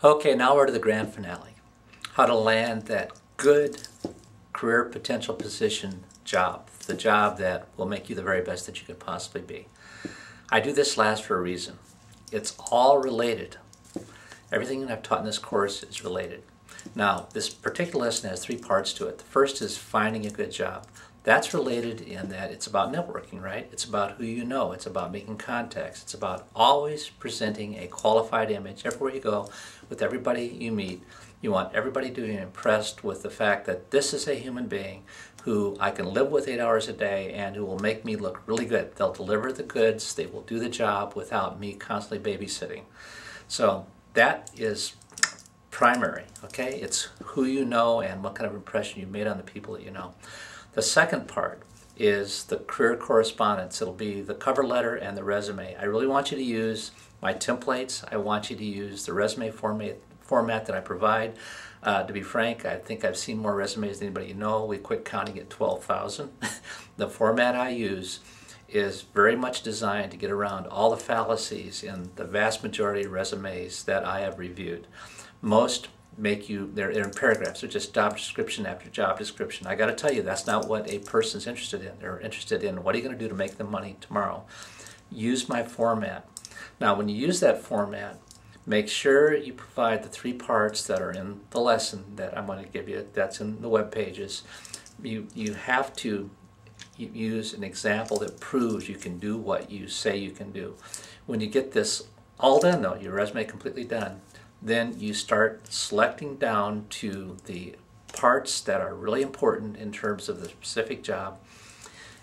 Okay, now we're to the grand finale. How to land that good career potential position job. The job that will make you the very best that you could possibly be. I do this last for a reason. It's all related. Everything that I've taught in this course is related. Now, this particular lesson has three parts to it. The first is finding a good job. That's related in that it's about networking, right? It's about who you know. It's about making contacts. It's about always presenting a qualified image everywhere you go with everybody you meet. You want everybody to be impressed with the fact that this is a human being who I can live with 8 hours a day and who will make me look really good. They'll deliver the goods. They will do the job without me constantly babysitting. So that is primary, okay? It's who you know and what kind of impression you made on the people that you know. The second part is the career correspondence. It'll be the cover letter and the resume. I really want you to use my templates. I want you to use the resume format that I provide. To be frank, I think I've seen more resumes than anybody you know. We quit counting at 12,000. The format I use is very much designed to get around all the fallacies in the vast majority of resumes that I have reviewed. Most they're in paragraphs. They're just job description after job description. I got to tell you, that's not what a person's interested in. They're interested in what are you going to do to make them money tomorrow. Use my format. Now, when you use that format, make sure you provide the three parts that are in the lesson that I'm going to give you. That's in the web pages. You have to use an example that proves you can do what you say you can do. When you get this all done, though, your resume completely done, then you start selecting down to the parts that are really important in terms of the specific job.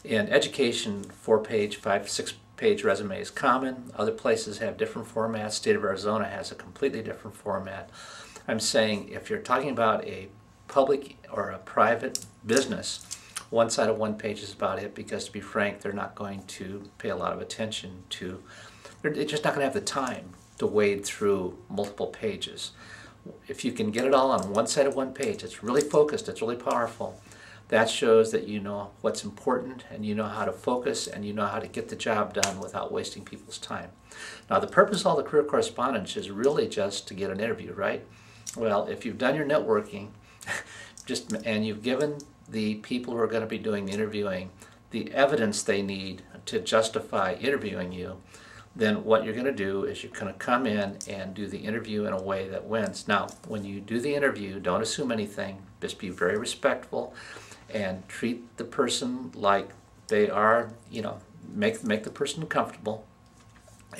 In education, 4-page, 5-, 6-page resume is common. Other places have different formats. State of Arizona has a completely different format. I'm saying if you're talking about a public or a private business, one side of one page is about it, because to be frank, they're not going to pay a lot of attention to, they're just not going to have the time to wade through multiple pages. If you can get it all on one side of one page, it's really focused, it's really powerful. That shows that you know what's important and you know how to focus and you know how to get the job done without wasting people's time. Now, the purpose of all the career correspondence is really just to get an interview, right? Well, if you've done your networking and you've given the people who are going to be doing the interviewing the evidence they need to justify interviewing you, then what you're going to do is you're going to come in and do the interview in a way that wins. Now, when you do the interview, don't assume anything. Just be very respectful and treat the person like they are, make the person comfortable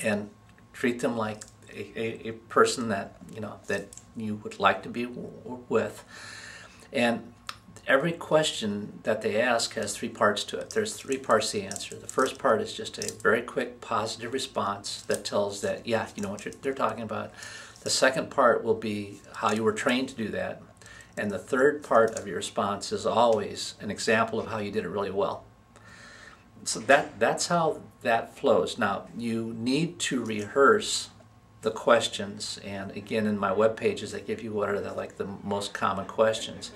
and treat them like a person that, that you would like to be with. And every question that they ask has three parts to it. There's three parts to the answer. The first part is just a very quick positive response that tells that, yeah, you know what they're talking about. The second part will be how you were trained to do that. And the third part of your response is always an example of how you did it really well. So that's how that flows. Now, you need to rehearse the questions. And again, in my web pages, I give you what are the most common questions.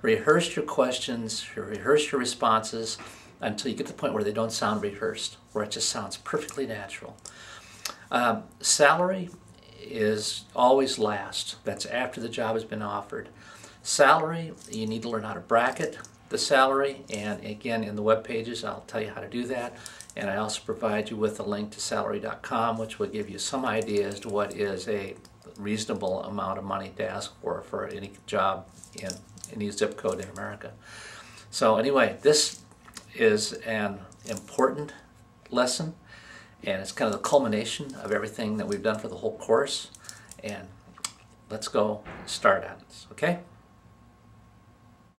Rehearse your questions, rehearse your responses until you get to the point where they don't sound rehearsed, where it just sounds perfectly natural. Salary is always last. That's after the job has been offered. Salary, you need to learn how to bracket the salary, and again, in the web pages, I'll tell you how to do that. And I also provide you with a link to salary.com, which will give you some idea as to what is a reasonable amount of money to ask for any job in any zip code in America. So anyway, this is an important lesson, and it's kind of the culmination of everything that we've done for the whole course. And let's go start on this, okay?